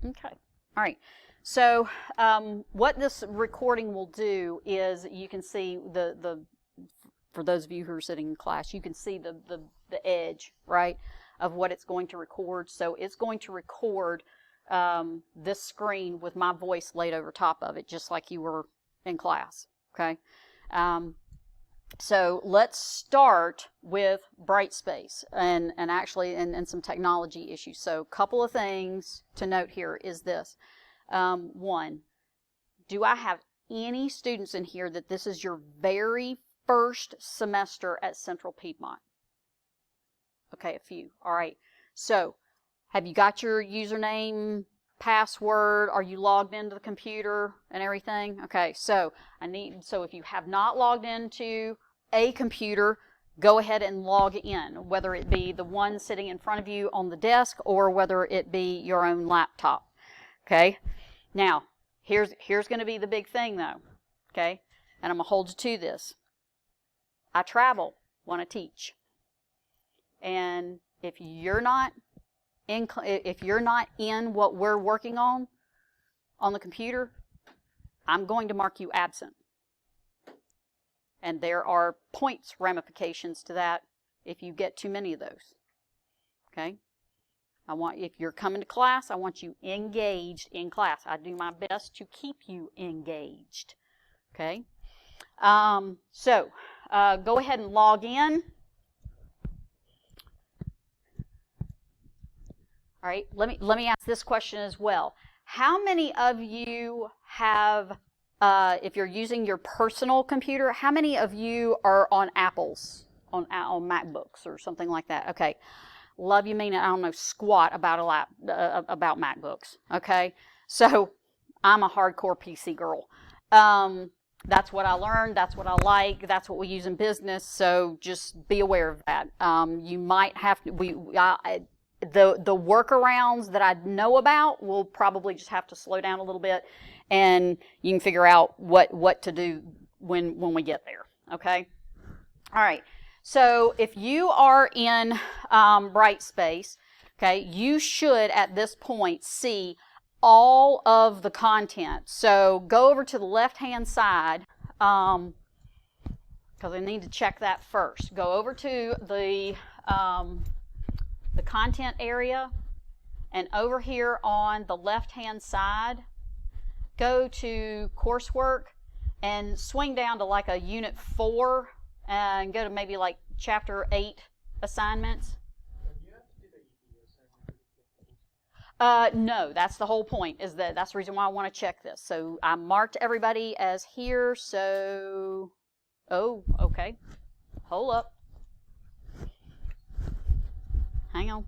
Okay. All right. So what this recording will do is you can see for those of you who are sitting in class, you can see the edge, right, of what it's going to record. So it's going to record this screen with my voice laid over top of it, just like you were in class, okay? So let's start with Brightspace and actually and some technology issues. So a couple of things to note here is this. One, do I have any students in here that this is your very first semester at Central Piedmont? Okay, a few. All right. So have you got your username, password? Are you logged into the computer and everything? Okay, so if you have not logged into a computer, go ahead and log in, whether it be the one sitting in front of you on the desk or whether it be your own laptop. Okay? Now, here's going to be the big thing though. Okay? And I'm going to hold you to this. I travel when I teach. And if you're not in what we're working on the computer, I'm going to mark you absent. And there are points ramifications to that if you get too many of those. Okay? If you're coming to class, I want you engaged in class. I do my best to keep you engaged. Okay? Go ahead and log in. All right, let me ask this question as well. How many of you have, if you're using your personal computer, how many of you are on Apples, on MacBooks or something like that? Okay, love you, mean it. I don't know squat about about MacBooks. Okay, so I'm a hardcore PC girl. That's what I learned. That's what I like. That's what we use in business. So just be aware of that. You might have to. The workarounds that I know about, we'll probably just have to slow down a little bit, and you can figure out what to do when we get there. Okay. All right. So if you are in Brightspace, okay, you should at this point see all of the content. So go over to the left-hand side, because I need to check that first. Go over to the content area, and over here on the left-hand side, go to coursework and swing down to like a unit 4 and go to maybe like chapter 8 assignments. No, that's the whole point, is that's the reason why I want to check this. So I marked everybody as here, so, oh, okay, hold up. Hang on.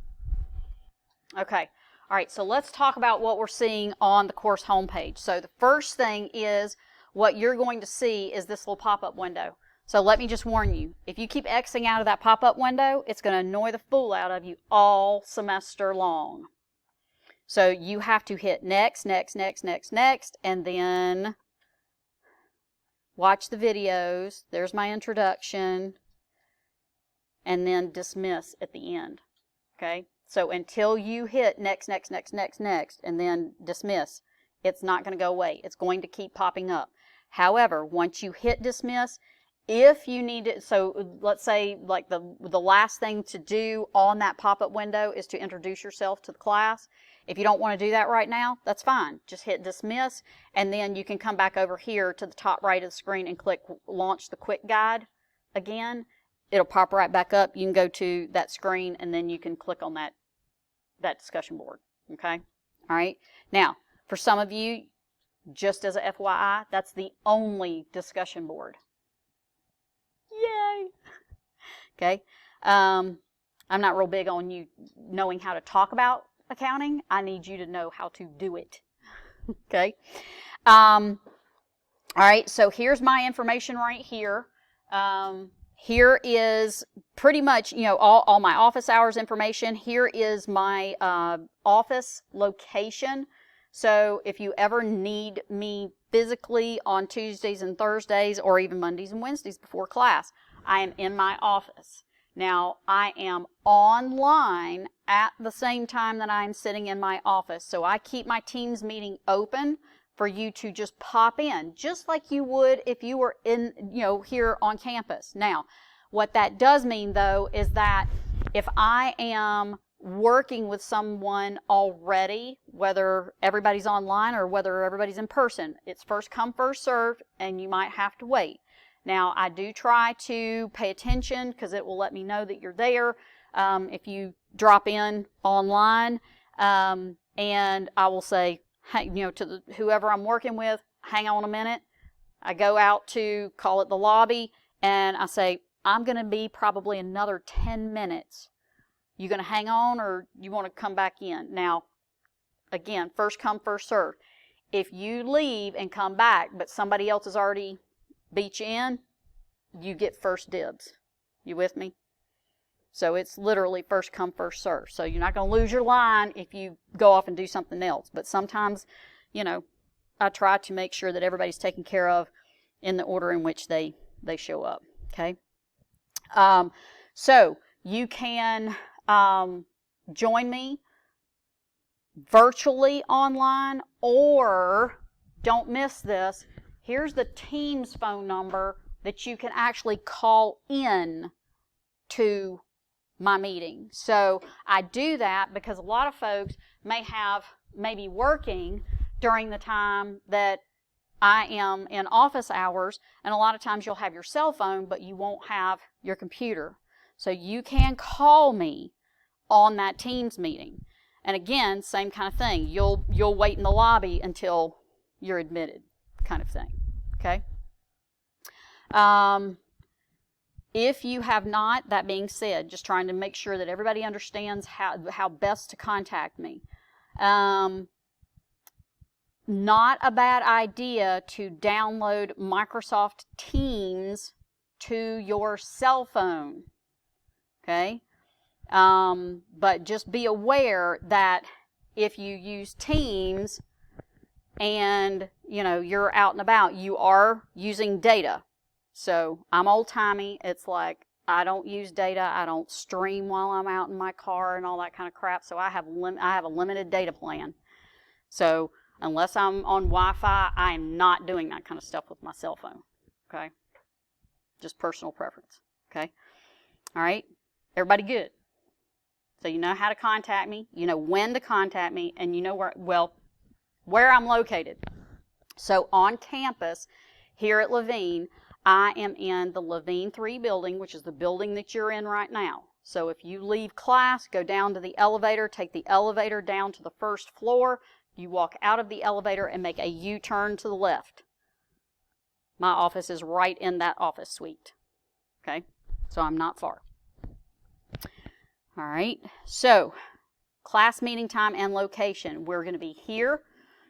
Okay. All right, so let's talk about what we're seeing on the course homepage. So the first thing is what you're going to see is this little pop-up window. So let me just warn you, if you keep Xing out of that pop-up window, it's going to annoy the fool out of you all semester long. So you have to hit next, next, next, next, next, and then watch the videos. There's my introduction, and then dismiss at the end. Okay, so until you hit next, next, next, next, next, and then dismiss, it's not going to go away. It's going to keep popping up. However, once you hit dismiss, if you need it, so let's say like the last thing to do on that pop-up window is to introduce yourself to the class. If you don't want to do that right now, that's fine. Just hit dismiss, and then you can come back over here to the top right of the screen and click launch the quick guide again. It'll pop right back up. You can go to that screen, and then you can click on that discussion board. Okay? All right? Now, for some of you, just as a FYI, that's the only discussion board. Yay! Okay? I'm not real big on you knowing how to talk about accounting. I need you to know how to do it. Okay? All right, so here's my information right here. Here is pretty much, all my office hours information. Here is my office location. So if you ever need me physically on Tuesdays and Thursdays, or even Mondays and Wednesdays before class, I am in my office. Now, I am online at the same time that I'm sitting in my office, so I keep my Teams meeting open for you to just pop in, just like you would if you were in, here on campus. Now, what that does mean, though, is that if I am working with someone already, whether everybody's online or whether everybody's in person, it's first come, first served, and you might have to wait. Now, I do try to pay attention because it will let me know that you're there if you drop in online, and I will say, to whoever I'm working with, hang on a minute. I go out to, call it the lobby, and I say, I'm going to be probably another 10 minutes. You going to hang on, or you want to come back in? Now, again, first come, first serve. If you leave and come back, but somebody else has already beat you in, you get first dibs. You with me? So it's literally first come, first serve. So you're not going to lose your line if you go off and do something else. But sometimes, I try to make sure that everybody's taken care of in the order in which they show up. Okay? So you can join me virtually online, or don't miss this. Here's the Teams phone number that you can actually call in to my meeting. So I do that because a lot of folks may be working during the time that I am in office hours, and a lot of times you'll have your cell phone, but you won't have your computer. So you can call me on that Teams meeting. And again, same kind of thing. You'll wait in the lobby until you're admitted, kind of thing. Okay? If you have not, that being said, just trying to make sure that everybody understands how best to contact me. Not a bad idea to download Microsoft Teams to your cell phone. Okay? But just be aware that if you use Teams and, you're out and about, you are using data. So I'm old-timey. It's like I don't use data. I don't stream while I'm out in my car and all that kind of crap. So I have a limited data plan. So unless I'm on Wi-Fi, I am not doing that kind of stuff with my cell phone. Okay? Just personal preference. Okay? All right? Everybody good? So you know how to contact me. You know when to contact me. And you know where I'm located. So on campus here at Levine, I am in the Levine 3 building, which is the building that you're in right now. So if you leave class, go down to the elevator, take the elevator down to the first floor, you walk out of the elevator and make a U-turn to the left. My office is right in that office suite. Okay? So I'm not far. All right. So class meeting time and location. We're going to be here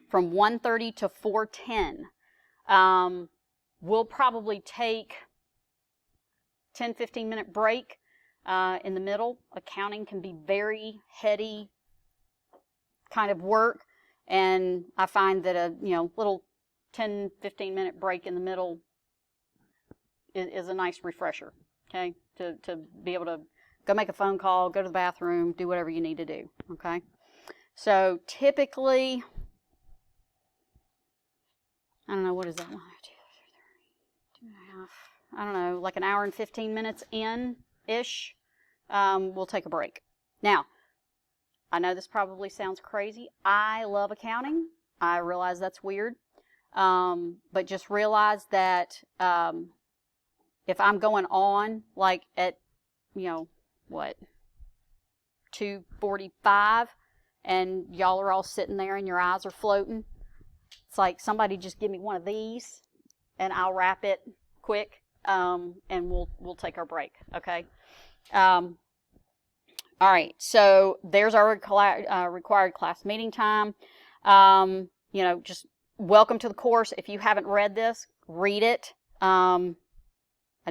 from 1:30 to 4:10. We'll probably take 10-15 minute break in the middle. Accounting can be very heady kind of work, and I find that a little 10-15 minute break in the middle is a nice refresher. Okay, to be able to go make a phone call, go to the bathroom, do whatever you need to do. Okay, so typically, I don't know, what is that? 1, 2, 3, 2.5. I don't know, like an hour and 15 minutes in-ish, we'll take a break. Now, I know this probably sounds crazy. I love accounting. I realize that's weird. But just realize that if I'm going on like at, 2:45 and y'all are all sitting there and your eyes are floating, it's like somebody just give me one of these and I'll wrap it quick, and we'll take our break, okay? All right, so there's our required class meeting time. Just welcome to the course. If you haven't read this, read it. I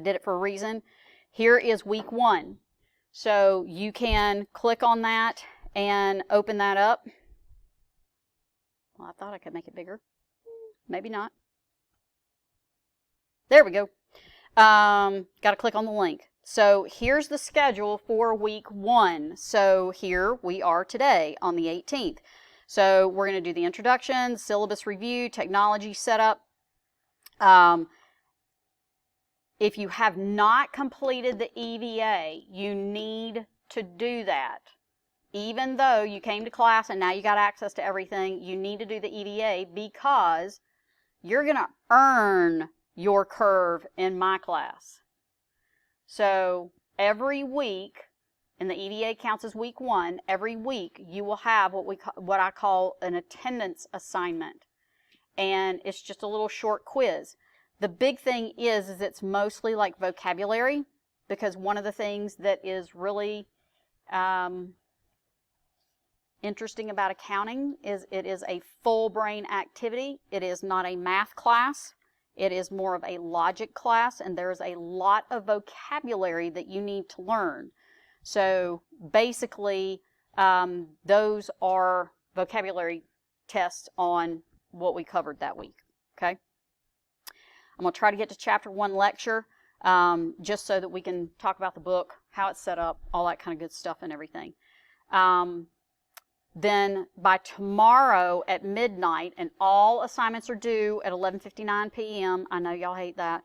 did it for a reason. Here is week 1. So you can click on that and open that up. Well, I thought I could make it bigger. Maybe not. There we go. Got to click on the link. So here's the schedule for week 1. So here we are today on the 18th. So we're going to do the introduction, syllabus review, technology setup. If you have not completed the EVA, you need to do that. Even though you came to class and now you got access to everything, you need to do the EVA because you're going to earn your curve in my class. So every week, and the EVA counts as week 1, every week you will have what I call an attendance assignment. And it's just a little short quiz. The big thing is it's mostly like vocabulary, because one of the things that is really interesting about accounting is it is a full brain activity. It is not a math class. It is more of a logic class, and there's a lot of vocabulary that you need to learn. So basically, those are vocabulary tests on what we covered that week, okay? I'm going to try to get to chapter 1 lecture, just so that we can talk about the book, how it's set up, all that kind of good stuff and everything. Then by tomorrow at midnight, and all assignments are due at 11:59 p.m. I know y'all hate that,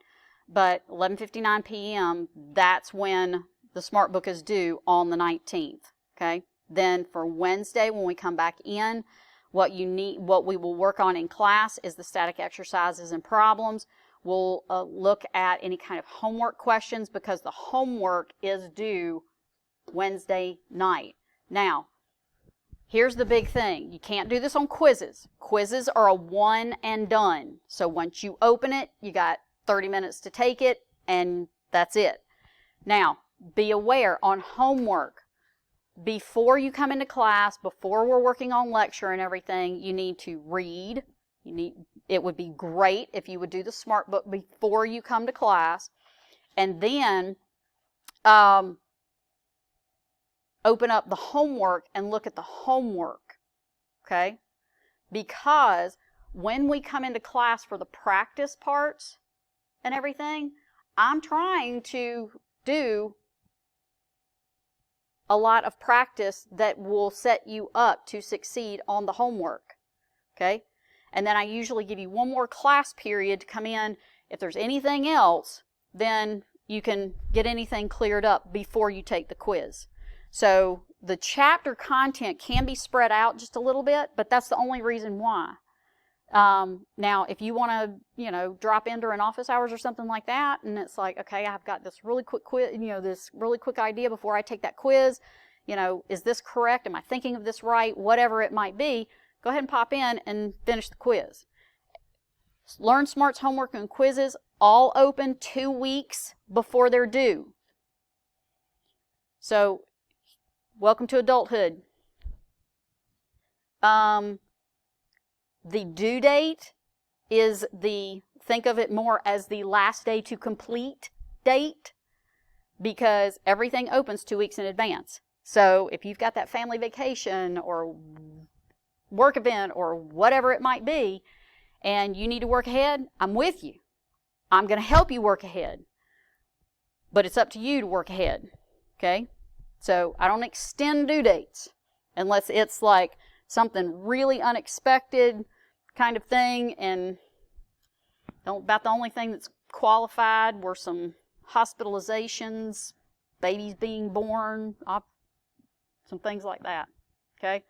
but 11:59 p.m., that's when the Smart Book is due on the 19th, okay? Then for Wednesday, when we come back in, what we will work on in class is the static exercises and problems. We'll look at any kind of homework questions because the homework is due Wednesday night. Now, here's the big thing. You can't do this on quizzes. Quizzes are a one and done. So once you open it, you got 30 minutes to take it, and that's it. It be aware on homework, before you come into class, before we're working on lecture and everything, you need to read. It would be great if you would do the Smart Book before you come to class, and then open up the homework and look at the homework, okay? Because when we come into class for the practice parts and everything, I'm trying to do a lot of practice that will set you up to succeed on the homework, okay? And then I usually give you one more class period to come in. If there's anything else, then you can get anything cleared up before you take the quiz. So the chapter content can be spread out just a little bit, but that's the only reason why. Now, if you want to, drop in during office hours or something like that, and it's like, okay, I've got this really quick quiz, this really quick idea before I take that quiz, is this correct? Am I thinking of this right? Whatever it might be, go ahead and pop in and finish the quiz. Learn Smart's homework and quizzes all open 2 weeks before they're due. So, welcome to adulthood. The due date is think of it more as the last day to complete date, because everything opens 2 weeks in advance. So if you've got that family vacation or work event or whatever it might be, and you need to work ahead, I'm with you. I'm going to help you work ahead. But it's up to you to work ahead, okay? So I don't extend due dates unless it's like something really unexpected kind of thing, and about the only thing that's qualified were some hospitalizations, babies being born, some things like that, okay?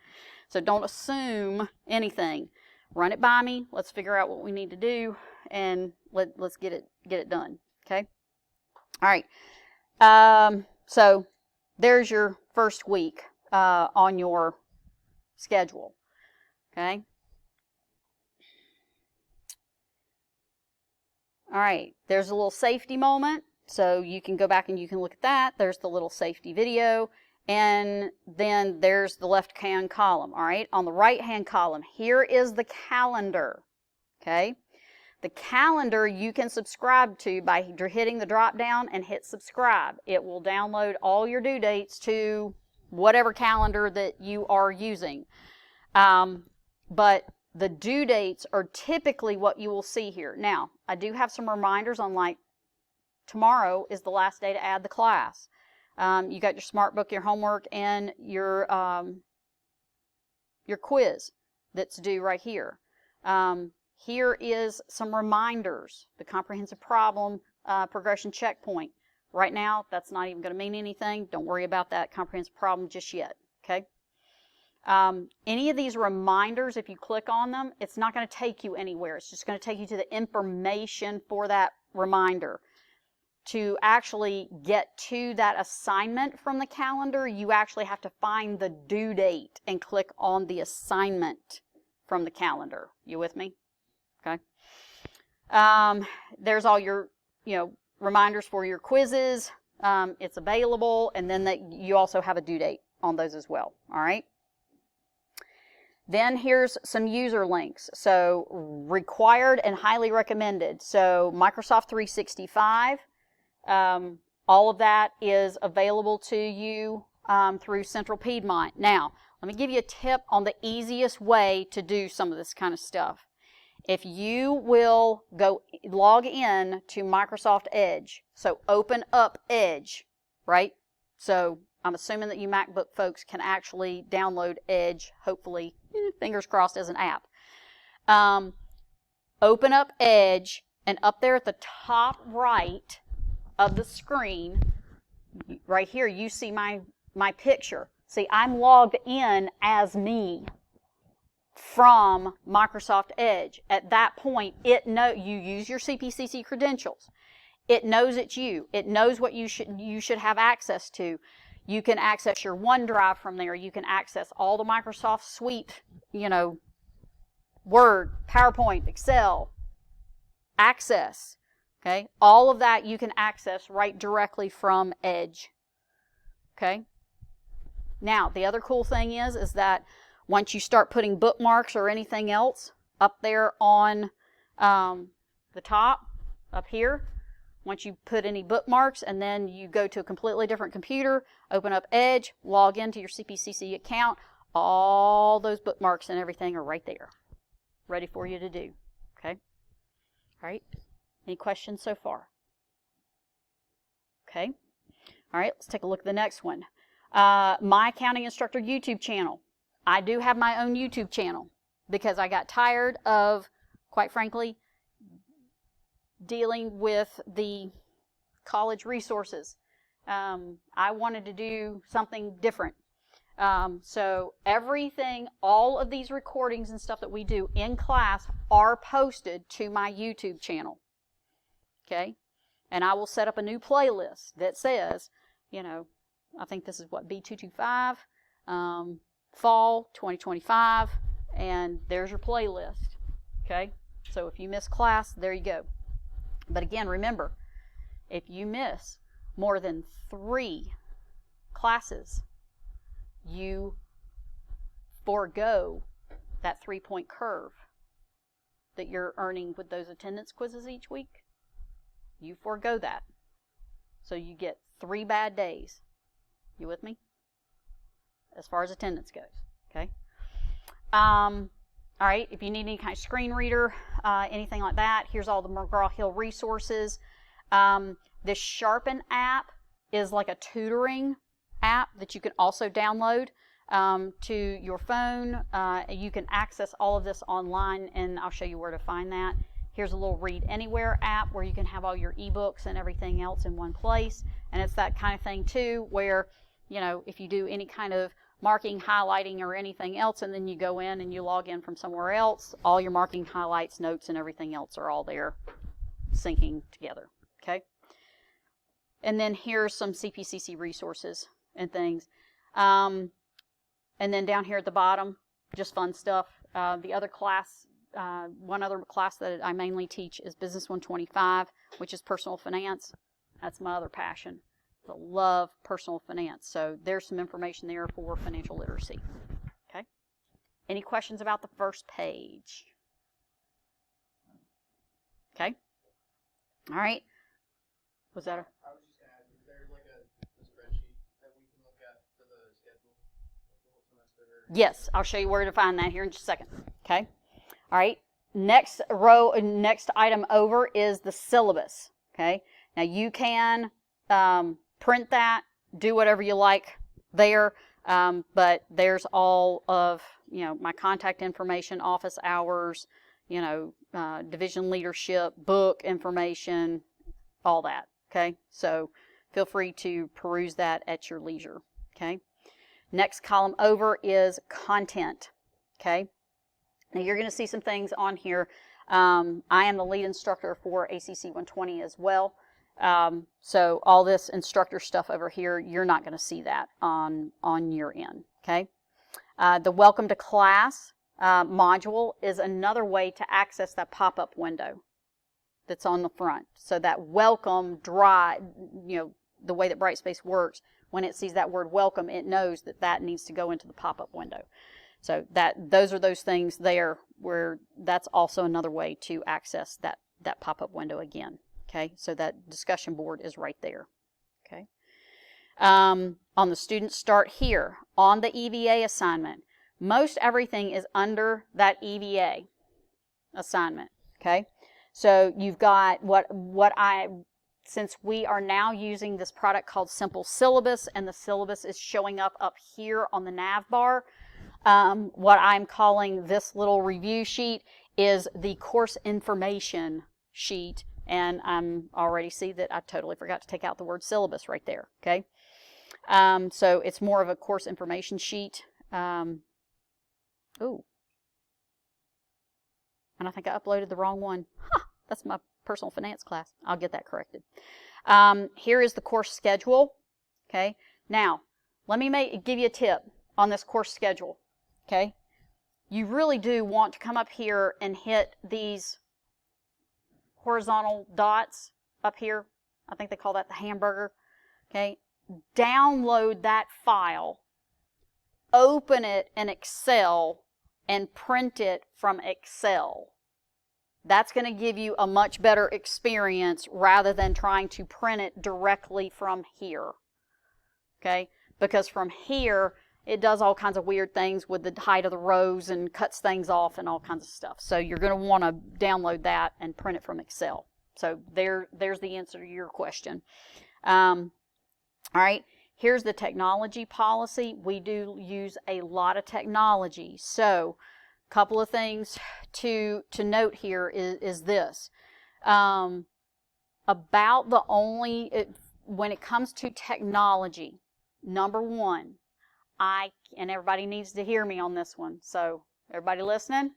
So don't assume anything. Run it by me. Let's figure out what we need to do, and let's get it done, okay? All right. So there's your first week on your schedule, okay? All right, there's a little safety moment, so you can go back and you can look at that. There's the little safety video, and then there's the left-hand column, all right? On the right-hand column, here is the calendar, okay? The calendar you can subscribe to by hitting the drop-down and hit subscribe. It will download all your due dates to whatever calendar that you are using. But the due dates are typically what you will see here. Now, I do have some reminders on like tomorrow is the last day to add the class. You got your smart book, your homework, and your quiz that's due right here. Here is some reminders. The comprehensive problem progression checkpoint. Right now, that's not even going to mean anything. Don't worry about that comprehensive problem just yet, okay? Any of these reminders, if you click on them, it's not going to take you anywhere. It's just going to take you to the information for that reminder. To actually get to that assignment from the calendar, you actually have to find the due date and click on the assignment from the calendar. You with me? Okay. There's all your, reminders for your quizzes. It's available, and then you also have a due date on those as well. All right. Then here's some user links. So required and highly recommended. So Microsoft 365. All of that is available to you through Central Piedmont. Now, let me give you a tip on the easiest way to do some of this kind of stuff. If you will go log in to Microsoft Edge, so open up Edge, right? So I'm assuming that you MacBook folks can actually download Edge, hopefully, fingers crossed, as an app. Open up Edge, and up there at the top right of the screen, right here, you see my picture. See, I'm logged in as me from Microsoft Edge. At that point, you use your CPCC credentials. It knows it's you. It knows what you should have access to. You can access your OneDrive from there. You can access all the Microsoft Suite, Word, PowerPoint, Excel, Access. Okay, all of that you can access right directly from Edge. Okay. Now, the other cool thing is that once you start putting bookmarks or anything else up there on the top, up here, once you put any bookmarks and then you go to a completely different computer, open up Edge, log into your CPCC account, all those bookmarks and everything are right there, ready for you to do. Okay. All right. Any questions so far? Okay. All right, let's take a look at the next one. My Accounting Instructor YouTube channel. I do have my own YouTube channel because I got tired of, quite frankly, dealing with the college resources. I wanted to do something different. So everything, all of these recordings and stuff that we do in class are posted to my YouTube channel. Okay, and I will set up a new playlist that says, I think this is what, B225, Fall 2025, and there's your playlist. Okay, so if you miss class, there you go. But again, remember, if you miss more than 3 classes, you forego that 3-point curve that you're earning with those attendance quizzes each week. You forego that. So you get 3 bad days. You with me? As far as attendance goes. Okay. All right. If you need any kind of screen reader, anything like that, here's all the McGraw-Hill resources. This Sharpen app is like a tutoring app that you can also download to your phone. You can access all of this online, and I'll show you where to find that. Here's a little Read Anywhere app where you can have all your ebooks and everything else in one place. And it's that kind of thing too where, if you do any kind of marking, highlighting, or anything else, and then you go in and you log in from somewhere else, all your marking, highlights, notes, and everything else are all there syncing together. Okay? And then here's some CPCC resources and things. And then down here at the bottom, just fun stuff. The other class, one other class that I mainly teach is Business 125, which is personal finance. That's my other passion. I love personal finance. So there's some information there for financial literacy. Okay. Any questions about the first page? Okay. All right. Was that a... I was just going to ask, is there like a spreadsheet that we can look at for the schedule, like the whole semester? Yes, I'll show you where to find that here in just a second. Okay. All right. Next item over is the syllabus. Okay. Now you can print that, do whatever you like there, but there's all of, my contact information, office hours, division leadership, book information, all that, okay? So feel free to peruse that at your leisure, okay? Next column over is content, okay? Now you're going to see some things on here. I am the lead instructor for ACC120 as well. So all this instructor stuff over here, you're not going to see that on your end, okay? The welcome to class module is another way to access that pop-up window that's on the front. So that welcome drive, the way that Brightspace works, when it sees that word welcome, it knows that that needs to go into the pop-up window. So those are those things there where that's also another way to access that pop-up window again. Okay, so that discussion board is right there. Okay. On the student start here, on the EVA assignment, most everything is under that EVA assignment. Okay, so you've got since we are now using this product called Simple Syllabus, and the syllabus is showing up here on the nav bar, what I'm calling this little review sheet is the course information sheet, and I'm already see that I totally forgot to take out the word syllabus right there, okay? So it's more of a course information sheet. Ooh. And I think I uploaded the wrong one. Huh, that's my personal finance class. I'll get that corrected. Here is the course schedule, okay? Now, let me give you a tip on this course schedule, okay? You really do want to come up here and hit these horizontal dots up here. I think they call that the hamburger, okay? Download that file, open it in Excel, and print it from Excel. That's going to give you a much better experience rather than trying to print it directly from here, okay? Because from here, it does all kinds of weird things with the height of the rows and cuts things off and all kinds of stuff. So you're going to want to download that and print it from Excel. So there's the answer to your question. All right, here's the technology policy. We do use a lot of technology. So a couple of things to note here is this. When it comes to technology, number one, and everybody needs to hear me on this one, so everybody listening,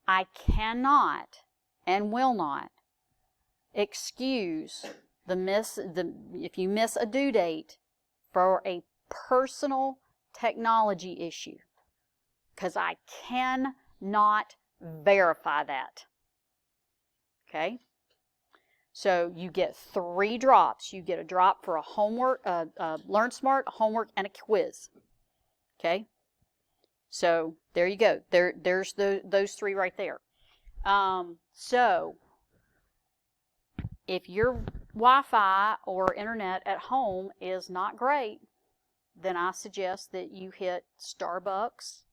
I cannot and will not excuse if you miss a due date for a personal technology issue, because I cannot verify that. Okay? So you get 3 drops. You get a drop for a homework, Learn Smart, a homework, and a quiz. Okay? So there you go. There's those 3 right there. So if your Wi-Fi or internet at home is not great, then I suggest that you hit Starbucks.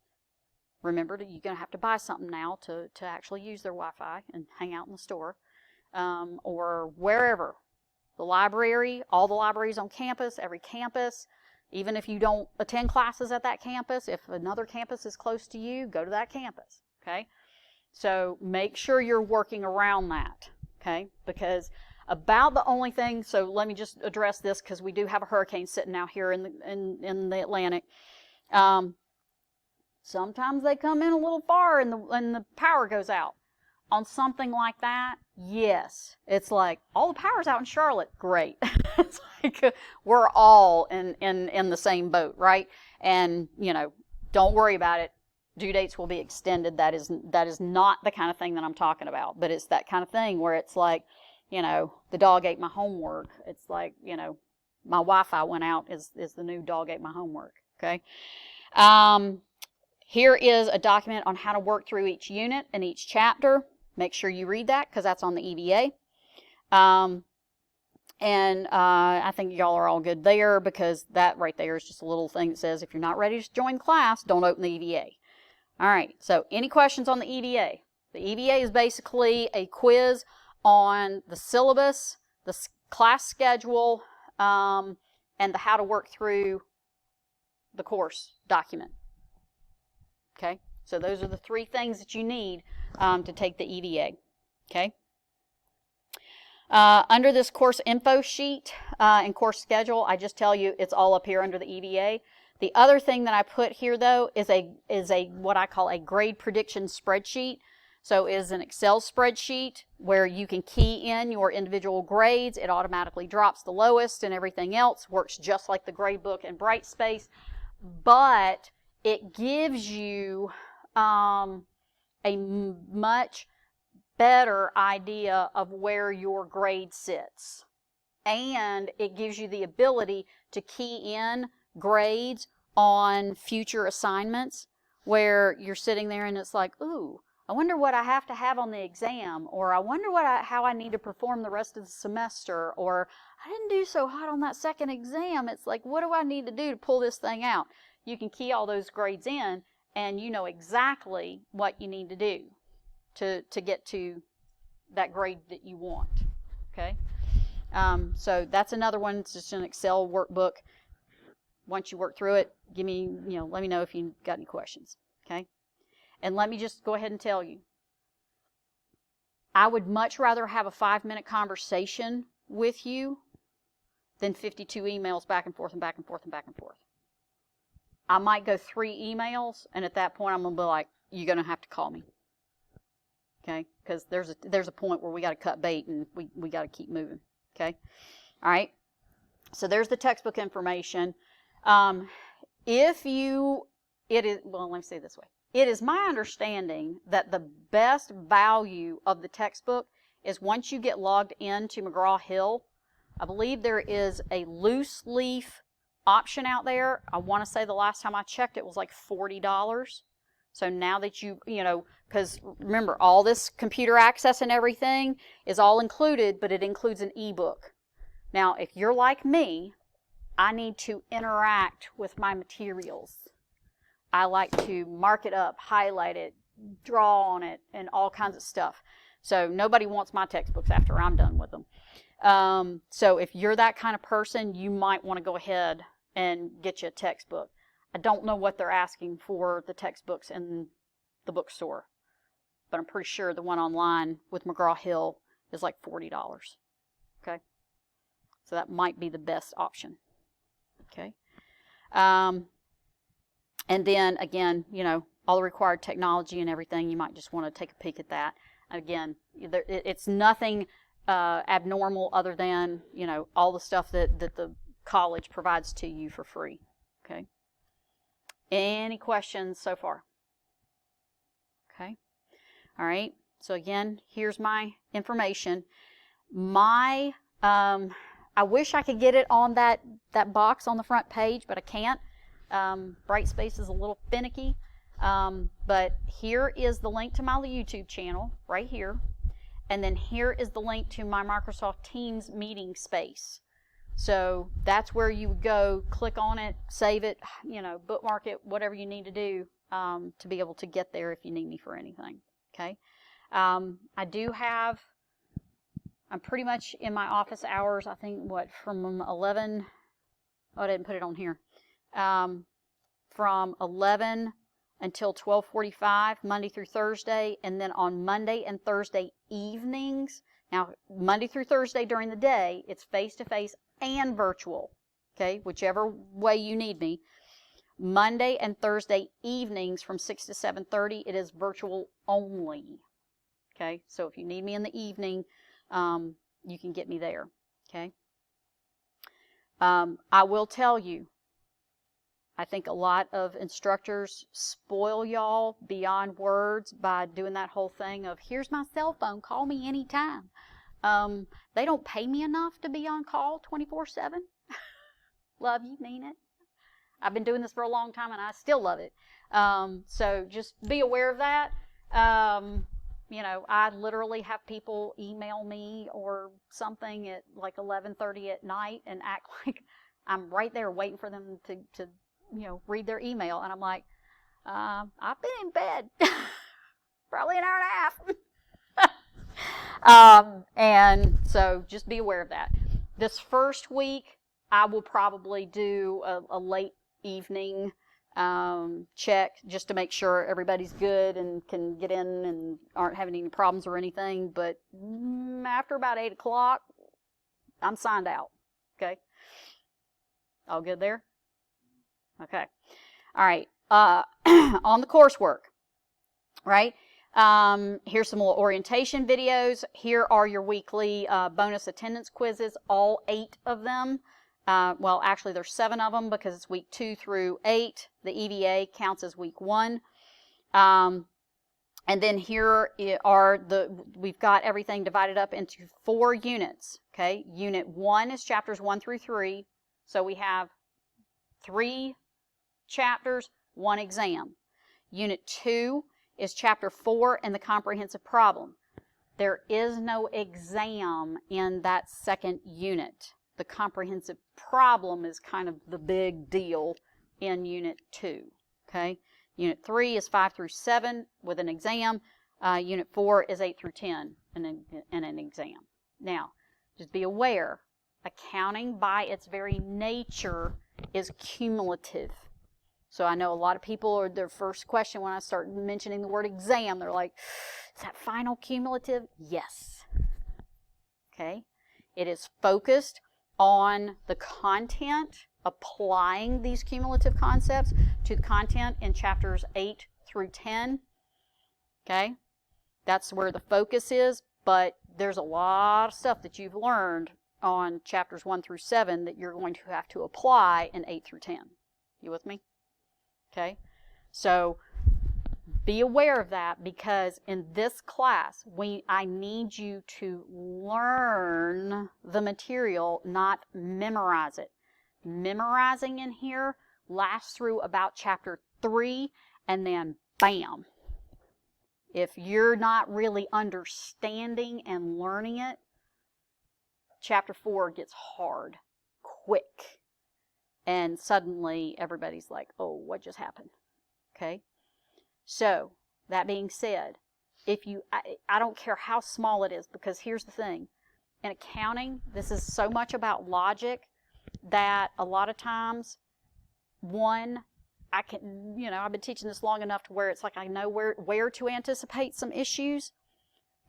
Remember that you're going to have to buy something now to actually use their Wi-Fi and hang out in the store. Or wherever. The library, all the libraries on campus, every campus. Even if you don't attend classes at that campus, if another campus is close to you, go to that campus, okay? So make sure you're working around that, okay? Because about the only thing, so let me just address this because we do have a hurricane sitting out here in the Atlantic. Sometimes they come in a little far and the power goes out. On something like that, yes. It's like, all the power's out in Charlotte. Great. It's like we're all in the same boat, right? And, don't worry about it. Due dates will be extended. That is not the kind of thing that I'm talking about. But it's that kind of thing where it's like, the dog ate my homework. It's like, my Wi-Fi went out is the new dog ate my homework, okay? Here is a document on how to work through each unit and each chapter. Make sure you read that because that's on the EVA. And I think y'all are all good there because that right there is just a little thing that says if you're not ready to join class, don't open the EVA. All right, so any questions on the EVA? The EVA is basically a quiz on the syllabus, the class schedule, and the how to work through the course document. Okay, so those are the 3 things that you need to take the EVA. Okay. Under this course info sheet and course schedule, I just tell you it's all up here under the EVA. The other thing that I put here though is a what I call a grade prediction spreadsheet. So it is an Excel spreadsheet where you can key in your individual grades. It automatically drops the lowest, and everything else works just like the gradebook and Brightspace, but it gives you a much better idea of where your grade sits, and it gives you the ability to key in grades on future assignments where you're sitting there and it's like, ooh, I wonder what I have to have on the exam, or I wonder how I need to perform the rest of the semester, or I didn't do so hot on that second exam. It's like, what do I need to do to pull this thing out? You can key all those grades in, and you know exactly what you need to do to get to that grade that you want. Okay, so that's another one. It's just an Excel workbook. Once you work through it, let me know if you got any questions. Okay, and let me just go ahead and tell you, I would much rather have a 5-minute conversation with you than 52 emails back and forth and back and forth and back and forth. I might go 3 emails, and at that point I'm going to be like, you're going to have to call me. Okay, because there's a point where we got to cut bait and we got to keep moving. Okay, all right. So there's the textbook information. Let me say it this way. It is my understanding that the best value of the textbook is once you get logged into McGraw-Hill. I believe there is a loose leaf option out there. I want to say the last time I checked it was like $40. So now that because remember, all this computer access and everything is all included, but it includes an ebook. Now, if you're like me, I need to interact with my materials. I like to mark it up, highlight it, draw on it, and all kinds of stuff. So nobody wants my textbooks after I'm done with them. So if you're that kind of person, you might want to go ahead and get you a textbook. I don't know what they're asking for the textbooks in the bookstore, but I'm pretty sure the one online with McGraw-Hill is like $40. Okay, so that might be the best option. Okay, and then again, all the required technology and everything, you might just want to take a peek at that. Again, it's nothing abnormal other than all the stuff that the college provides to you for free. Okay. Any questions so far? Okay. All right. So again, here's my information. I wish I could get it on that box on the front page, but I can't. Brightspace is a little finicky. But here is the link to my YouTube channel right here. And then here is the link to my Microsoft Teams meeting space. So that's where you would go, click on it, save it, bookmark it, whatever you need to do to be able to get there if you need me for anything. Okay. I'm pretty much in my office hours, I think, from 11, I didn't put it on here, from 11 until 12:45, Monday through Thursday, and then on Monday and Thursday evenings. Now, Monday through Thursday during the day, it's face-to-face and virtual, okay, whichever way you need me. Monday and Thursday evenings from 6 to 7:30, it is virtual only, okay? So if you need me in the evening, you can get me there, okay? I will tell you, I think a lot of instructors spoil y'all beyond words by doing that whole thing of, here's my cell phone, call me anytime. They don't pay me enough to be on call 24/7. Love you, mean it. I've been doing this for a long time and I still love it. So just be aware of that. I literally have people email me or something at like 11:30 at night and act like I'm right there waiting for them to read their email. And I'm like, I've been in bed probably an hour and a half. And so just be aware of that. This first week, I will probably do a late evening check just to make sure everybody's good and can get in and aren't having any problems or anything. But after about 8 o'clock, I'm signed out. Okay? All good there? Okay. All right. On the coursework, right? Here's some little orientation videos. Here are your weekly bonus attendance quizzes, all 8 of them. Well, actually, there's 7 of them because it's week 2 through 8. The EVA counts as week 1. And then here are we've got everything divided up into 4 units. Okay, Unit 1 is chapters 1 through 3. So we have 3 chapters, 1 exam. Unit 2 is chapter 4 and the comprehensive problem. There is no exam in that second unit. The comprehensive problem is kind of the big deal in Unit 2. Okay? Unit 3 is 5 through 7 with an exam. Unit 4 is 8 through 10 and an exam. Now, just be aware, accounting by its very nature is cumulative. So I know a lot of people, their first question when I start mentioning the word exam, they're like, is that final cumulative? Yes. Okay? It is focused on the content, applying these cumulative concepts to the content in chapters 8 through 10. Okay? That's where the focus is, but there's a lot of stuff that you've learned on chapters 1 through 7 that you're going to have to apply in 8 through 10. You with me? Okay? So be aware of that because in this class, I need you to learn the material, not memorize it. Memorizing in here lasts through about chapter 3 and then bam. If you're not really understanding and learning it, chapter 4 gets hard quick. And suddenly everybody's like, oh, what just happened? Okay? So, that being said, I don't care how small it is, because here's the thing. In accounting, this is so much about logic that a lot of times, I've been teaching this long enough to where it's like I know where to anticipate some issues,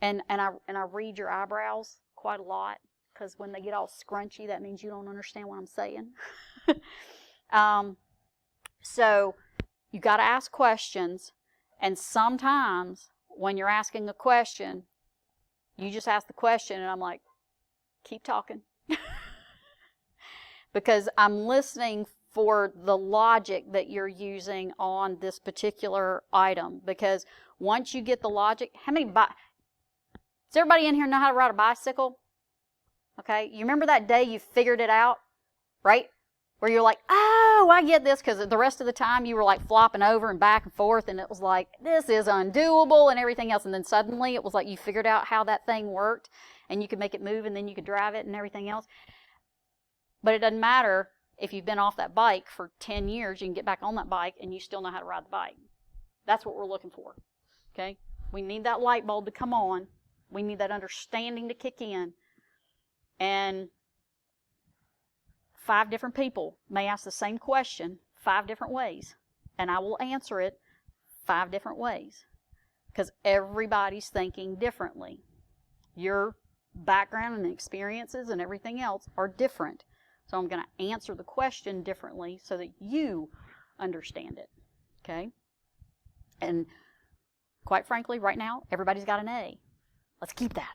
and I read your eyebrows quite a lot, because when they get all scrunchy, that means you don't understand what I'm saying. So you got to ask questions, and sometimes when you're asking a question, you just ask the question, and I'm like, keep talking. Because I'm listening for the logic that you're using on this particular item. Because once you get the logic, does everybody in here know how to ride a bicycle? Okay, you remember that day you figured it out, right? Where you're like, oh, I get this, because the rest of the time you were like flopping over and back and forth, and it was like, this is undoable and everything else. And then suddenly it was like you figured out how that thing worked, and you could make it move, and then you could drive it and everything else. But it doesn't matter if you've been off that bike for 10 years, you can get back on that bike and you still know how to ride the bike. That's what we're looking for. Okay? We need that light bulb to come on. We need that understanding to kick in. And 5 different people may ask the same question 5 different ways. And I will answer it 5 different ways. Because everybody's thinking differently. Your background and experiences and everything else are different. So I'm going to answer the question differently so that you understand it. Okay? And quite frankly, right now, everybody's got an A. Let's keep that.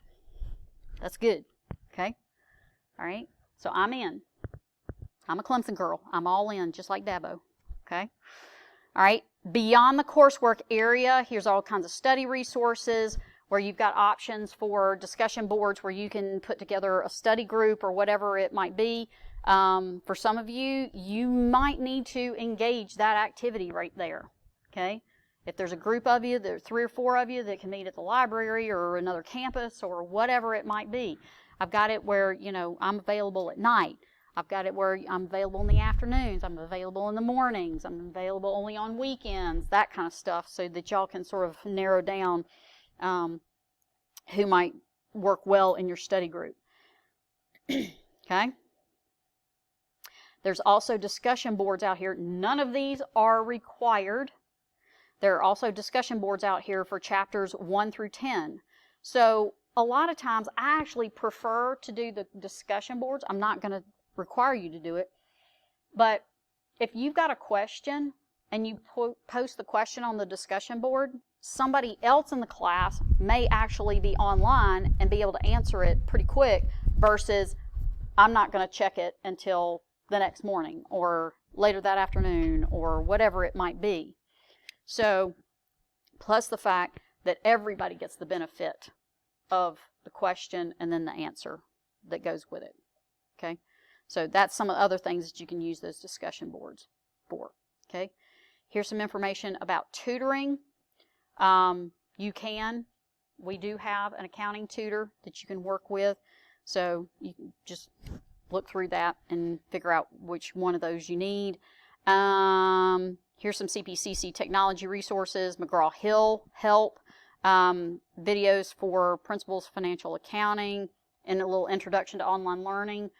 That's good. Okay? All right? So I'm in. I'm a Clemson girl. I'm all in, just like Dabo. Okay? All right? Beyond the coursework area, here's all kinds of study resources where you've got options for discussion boards where you can put together a study group or whatever it might be. For some of you, you might need to engage that activity right there. Okay? If there's a group of you, there are 3 or 4 of you that can meet at the library or another campus or whatever it might be. I've got it where, I'm available at night. I've got it where I'm available in the afternoons. I'm available in the mornings. I'm available only on weekends, that kind of stuff, so that y'all can sort of narrow down who might work well in your study group. Okay? There's also discussion boards out here. None of these are required. There are also discussion boards out here for chapters 1 through 10. So a lot of times I actually prefer to do the discussion boards. I'm not going to require you to do it. But if you've got a question and you post the question on the discussion board, somebody else in the class may actually be online and be able to answer it pretty quick versus I'm not going to check it until the next morning or later that afternoon or whatever it might be. So, plus the fact that everybody gets the benefit of the question and then the answer that goes with it. Okay? So that's some of the other things that you can use those discussion boards for. Okay? Here's some information about tutoring. We do have an accounting tutor that you can work with. So you can just look through that and figure out which one of those you need. Here's some CPCC technology resources, McGraw-Hill help, videos for principles of financial accounting, and a little introduction to online learning.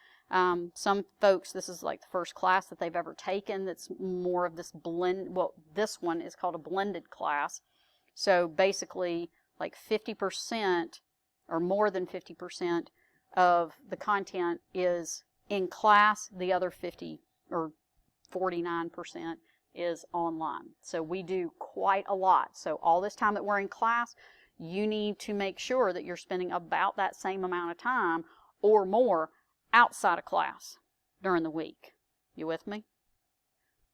Some folks, this is like the first class that they've ever taken that's more of this blend. Well, this one is called a blended class. So basically like 50% or more than 50% of the content is in class. The other 50 or 49% is online. So we do quite a lot. So all this time that we're in class, you need to make sure that you're spending about that same amount of time or more outside of class during the week. You with me?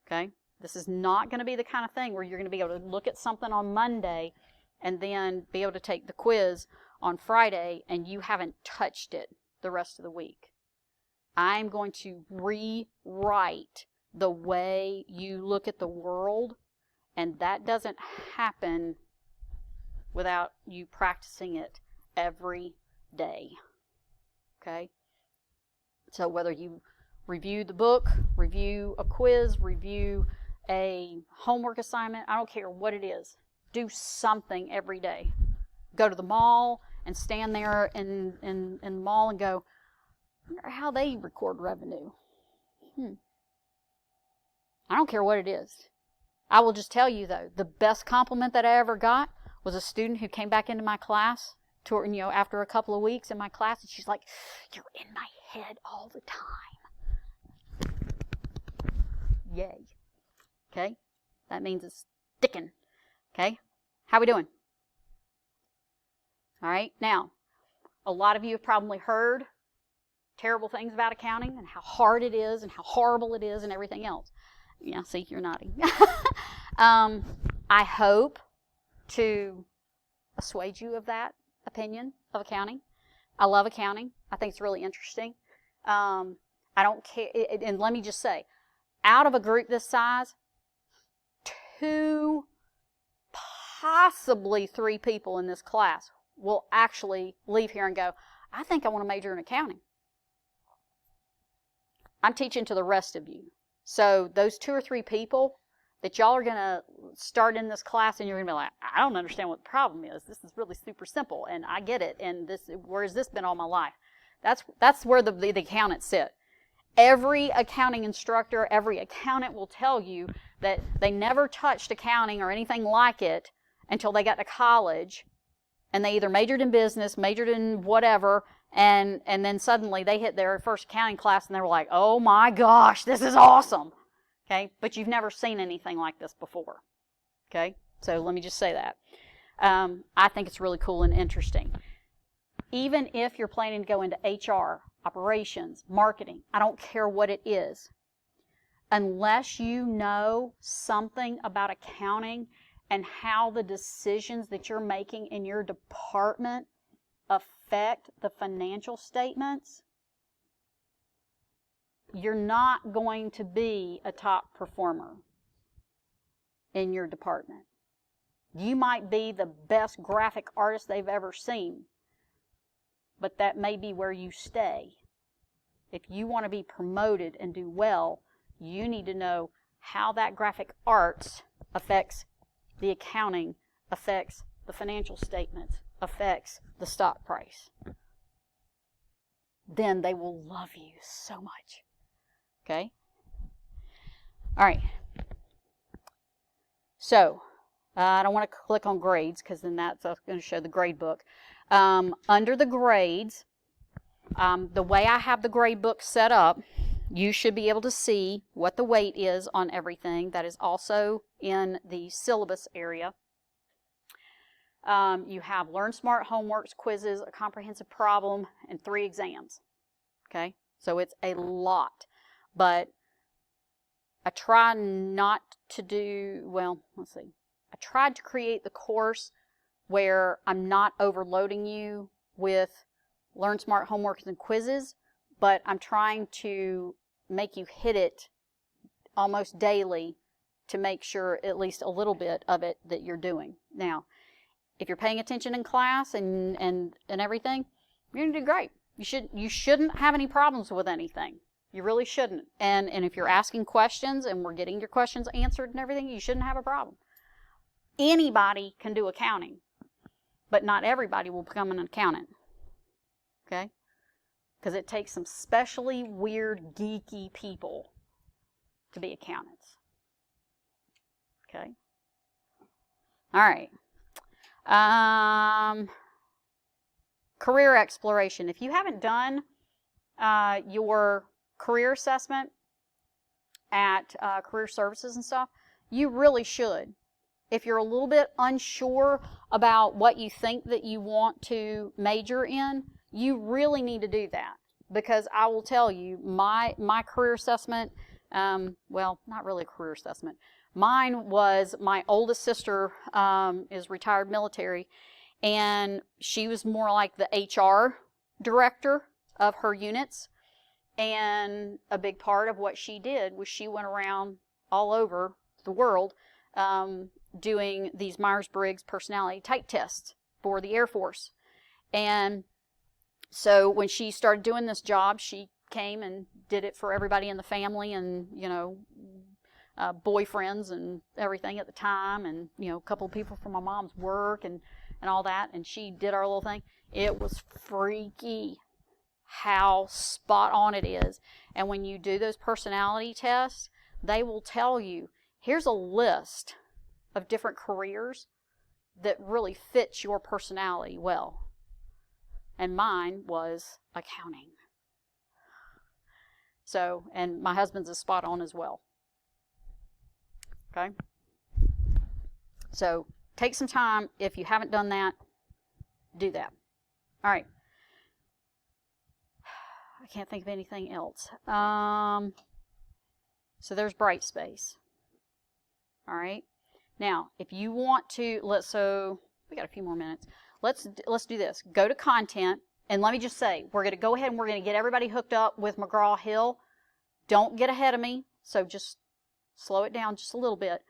Okay? This is not going to be the kind of thing where you're going to be able to look at something on Monday and then be able to take the quiz on Friday and you haven't touched it the rest of the week. I'm going to rewrite the way you look at the world, and that doesn't happen without you practicing it every day. Okay? So whether you review the book, review a quiz, review a homework assignment, I don't care what it is. Do something every day. Go to the mall and stand there in the mall and go, I wonder how they record revenue. I don't care what it is. I will just tell you though, the best compliment that I ever got was a student who came back into my class after a couple of weeks in my class, and she's like, "You're in my head all the time." Yay. Okay? That means it's sticking. Okay? How we doing? All right. Now, a lot of you have probably heard terrible things about accounting and how hard it is and how horrible it is and everything else. Yeah, see, you're nodding. I hope to assuage you of that opinion of accounting. I love accounting. I think it's really interesting. I don't care. And let me just say, out of a group this size, 2, possibly 3 people in this class will actually leave here and go, I think I want to major in accounting. I'm teaching to the rest of you. So those 2 or 3 people that y'all are going to start in this class and you're going to be like, I don't understand what the problem is. This is really super simple and I get it. And where has this been all my life? That's where the accountants sit. Every accounting instructor, every accountant will tell you that they never touched accounting or anything like it until they got to college, and they either majored in business, majored in whatever, and then suddenly they hit their first accounting class and they were like, oh my gosh, this is awesome. Okay, but you've never seen anything like this before. Okay, so let me just say that. I think it's really cool and interesting. Even if you're planning to go into HR, operations, marketing, I don't care what it is, unless you know something about accounting and how the decisions that you're making in your department affect the financial statements, you're not going to be a top performer in your department. You might be the best graphic artist they've ever seen, but that may be where you stay. If you want to be promoted and do well, you need to know how that graphic arts affects the accounting, affects the financial statements affects the stock price, then they will love you so much. Okay? All right. So, I don't want to click on grades because then that's going to show the grade book. Under the grades, the way I have the grade book set up, you should be able to see what the weight is on everything. That is also in the syllabus area. You have Learn Smart homeworks, quizzes, a comprehensive problem, and 3 exams. Okay? So it's a lot. But I try not to do, well, let's see. I tried to create the course where I'm not overloading you with Learn Smart homeworks and quizzes, but I'm trying to make you hit it almost daily to make sure at least a little bit of it that you're doing. Now, if you're paying attention in class and everything, you're going to do great. You shouldn't have any problems with anything. You really shouldn't. And if you're asking questions and we're getting your questions answered and everything, you shouldn't have a problem. Anybody can do accounting, but not everybody will become an accountant. Okay? Because it takes some specially weird, geeky people to be accountants. Okay? All right. Career exploration. If you haven't done your career assessment at career services and stuff, you really should. If you're a little bit unsure about what you think that you want to major in, you really need to do that. Because I will tell you, my career assessment, well, not really a career assessment. Mine was, my oldest sister is retired military, and she was more like the HR director of her units. And a big part of what she did was she went around all over the world doing these Myers-Briggs personality type tests for the Air Force. And so when she started doing this job, she came and did it for everybody in the family and, you know, boyfriends and everything at the time, and, you know, a couple of people from my mom's work and all that. And she did our little thing. It was freaky how spot on it is. And when you do those personality tests, they will tell you, here's a list of different careers that really fits your personality well. And mine was accounting. So, and my husband's is spot on as well. Okay? So, take some time. If you haven't done that, do that. All right. I can't think of anything else. So there's Brightspace. All right. Now, if you want to, so we got a few more minutes. Let's do this. Go to content, and let me just say, we're going to go ahead and we're going to get everybody hooked up with McGraw-Hill. Don't get ahead of me, so just slow it down just a little bit.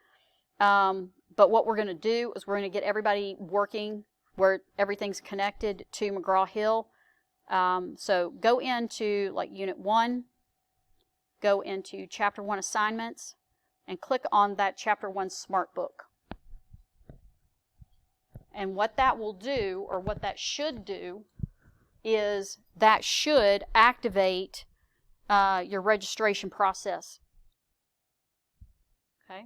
But what we're going to do is we're going to get everybody working where everything's connected to McGraw-Hill. So go into like Unit 1, go into Chapter 1 assignments, and click on that Chapter 1 Smart Book. And what that will do, or what that should do, is that should activate your registration process. Okay?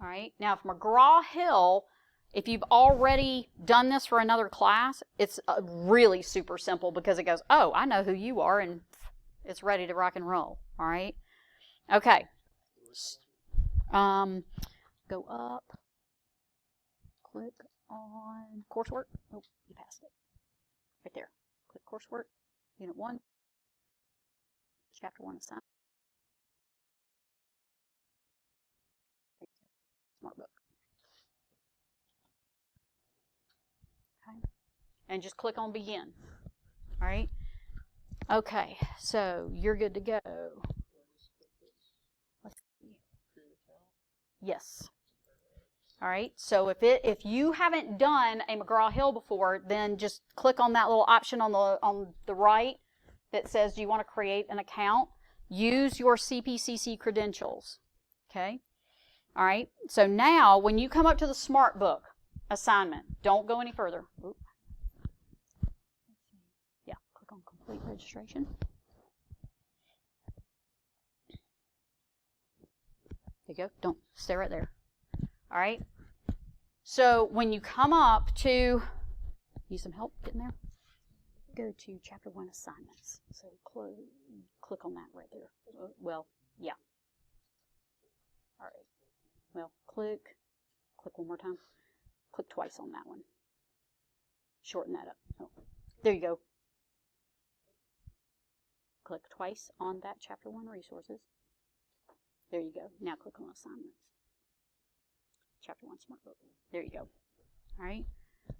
All right. Now, if McGraw-Hill, if you've already done this for another class, it's really super simple because it goes, oh, I know who you are, and it's ready to rock and roll. All right? Okay. Go up. Click on coursework. Oh, you passed it. Right there. Click coursework. Unit 1. Chapter 1 assignment. Smart book. Okay. And just click on begin. All right. Okay. So you're good to go. Let's see. Yes. All right. So if you haven't done a McGraw-Hill before, then just click on that little option on the right that says, do you want to create an account? Use your CPCC credentials. Okay. All right, so now when you come up to the Smart Book assignment, don't go any further. Oop. Yeah, click on complete registration. There you go. Don't stay right there. All right. So when you come up to, need some help getting there? Go to Chapter 1 Assignments. So click on that right there. Well, yeah. All right. Well, click one more time. Click twice on that one. Shorten that up. Oh, there you go. Click twice on that Chapter 1 Resources. There you go. Now click on Assignments. Chapter 1 Smart Book. There you go. All right.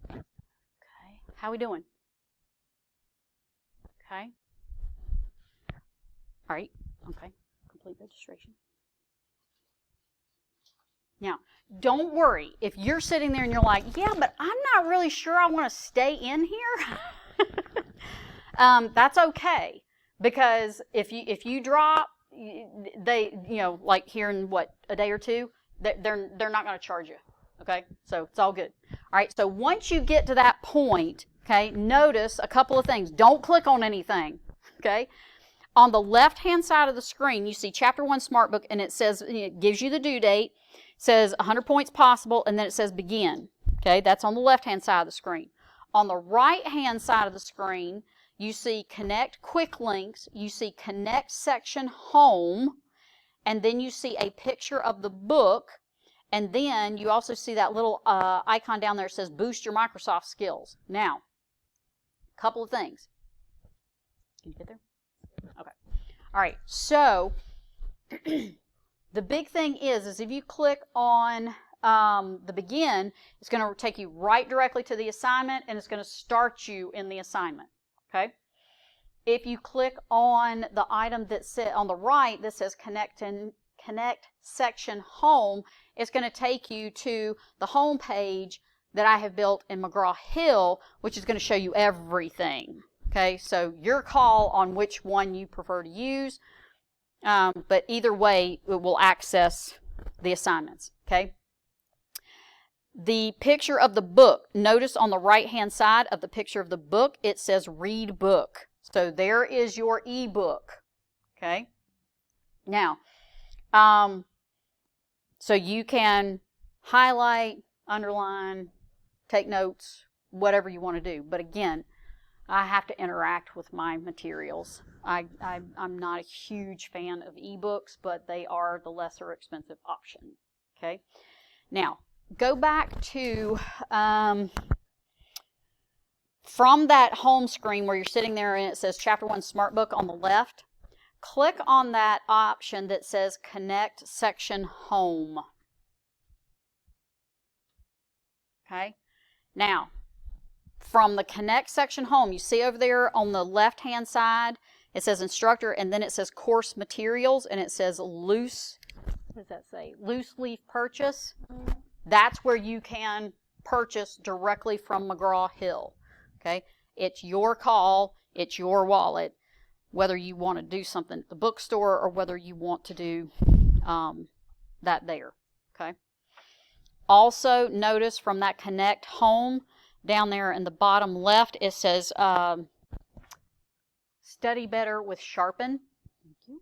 Okay. How we doing? Okay. All right. Okay. Complete registration. Now, don't worry. If you're sitting there and you're like, yeah, but I'm not really sure I want to stay in here, that's okay. Because if you drop, they, like here in a day or two, they're not going to charge you. Okay, so it's all good. All right, so once you get to that point, okay, notice a couple of things. Don't click on anything. Okay, on the left-hand side of the screen, you see Chapter 1 Smart Book, and it says, it gives you the due date, says 100 points possible, and then it says begin. Okay, that's on the left-hand side of the screen. On the right-hand side of the screen, you see Connect Quick Links, you see Connect Section Home, and then you see a picture of the book, and then you also see that little icon down there that says Boost Your Microsoft Skills. Now, a couple of things. Can you get there? Okay. All right, so the big thing is if you click on the begin, it's going to take you right directly to the assignment, and it's going to start you in the assignment. Okay. If you click on the item that on the right that says Connect Section Home, it's going to take you to the home page that I have built in McGraw-Hill, which is going to show you everything. Okay, so your call on which one you prefer to use, but either way, it will access the assignments. Okay. The picture of the book, notice on the right-hand side of the picture of the book, it says Read Book. So there is your ebook. Okay. Now, so you can highlight, underline, take notes, whatever you want to do. But again, I have to interact with my materials. I'm not a huge fan of ebooks, but they are the lesser expensive option. Okay. Now, go back to from that home screen where you're sitting there and it says Chapter 1 Smart Book on the left. Click on that option that says Connect Section Home. Okay. Now, from the Connect Section Home, you see over there on the left-hand side, it says Instructor, and then it says Course Materials, and it says Loose, what does that say? Loose Leaf Purchase. That's where you can purchase directly from McGraw-Hill. Okay. It's your call. It's your wallet. Whether you want to do something at the bookstore or whether you want to do that there. Okay. Also, notice from that Connect Home down there in the bottom left, it says Study Better with Sharpen. Thank you.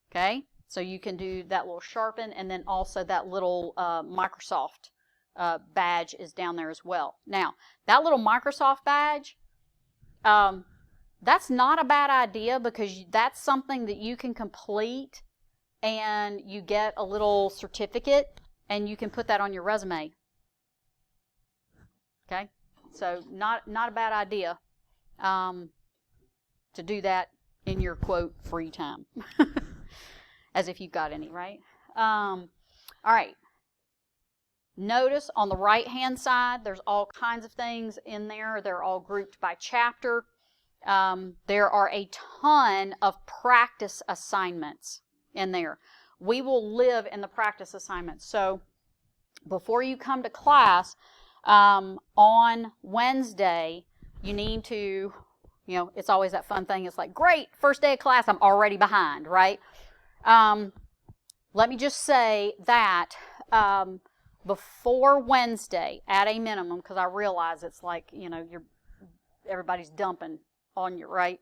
Okay. So you can do that little Sharpen, and then also that little Microsoft badge is down there as well. Now, that little Microsoft badge, that's not a bad idea because that's something that you can complete and you get a little certificate and you can put that on your resume. Okay? So not a bad idea to do that in your, quote, free time. As if you've got any, right? All right. Notice on the right-hand side, there's all kinds of things in there. They're all grouped by chapter. There are a ton of practice assignments in there. We will live in the practice assignments. So before you come to class on Wednesday, you need to, it's always that fun thing. It's like, great, first day of class, I'm already behind, right? let me just say that before Wednesday, at a minimum, because I realize it's like, you know, everybody's dumping on you, right?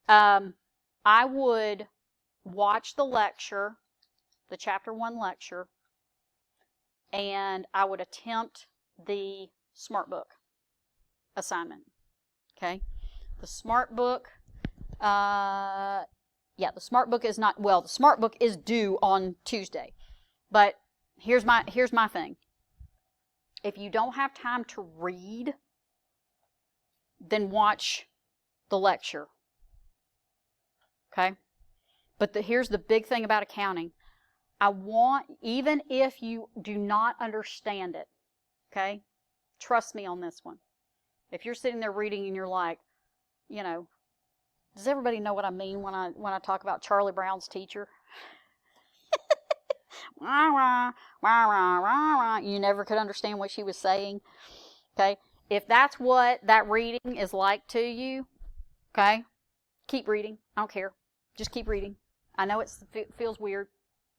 I would watch the lecture, the Chapter 1 lecture, and I would attempt the Smart Book assignment, okay? The Smart Book, the Smart Book is not, well, the Smart Book is due on Tuesday, but here's my thing. If you don't have time to read, then watch the lecture, okay? But here's the big thing about accounting. I want, even if you do not understand it, okay? Trust me on this one. If you're sitting there reading and you're like, you know, does everybody know what I mean when I talk about Charlie Brown's teacher? You never could understand what she was saying, okay? If that's what that reading is like to you, okay, keep reading. I don't care. Just keep reading. I know it feels weird.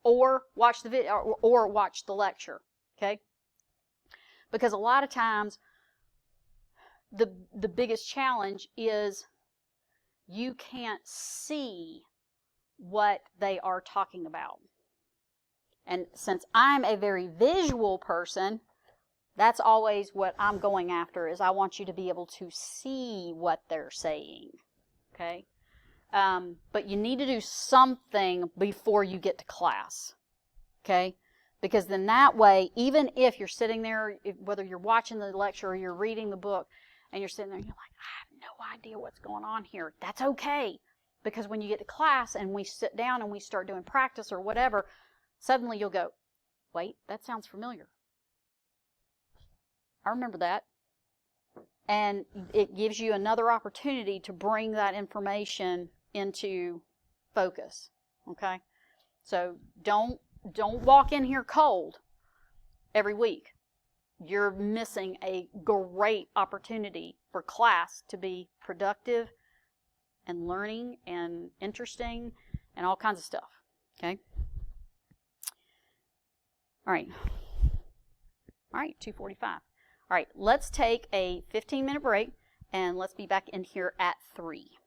Or watch the video, or watch the lecture, okay? Because a lot of times, the biggest challenge is you can't see what they are talking about. And since I'm a very visual person, that's always what I'm going after, is I want you to be able to see what they're saying, okay? But you need to do something before you get to class, okay? Because then that way, even if you're sitting there, whether you're watching the lecture or you're reading the book, and you're sitting there and you're like, I have no idea what's going on here, that's okay. Because when you get to class and we sit down and we start doing practice or whatever, suddenly you'll go, wait, that sounds familiar. I remember that. And it gives you another opportunity to bring that information into focus, okay? So don't walk in here cold every week. You're missing a great opportunity for class to be productive and learning and interesting and all kinds of stuff, okay? All right, 2:45. All right, let's take a 15-minute break, and let's be back in here at 3.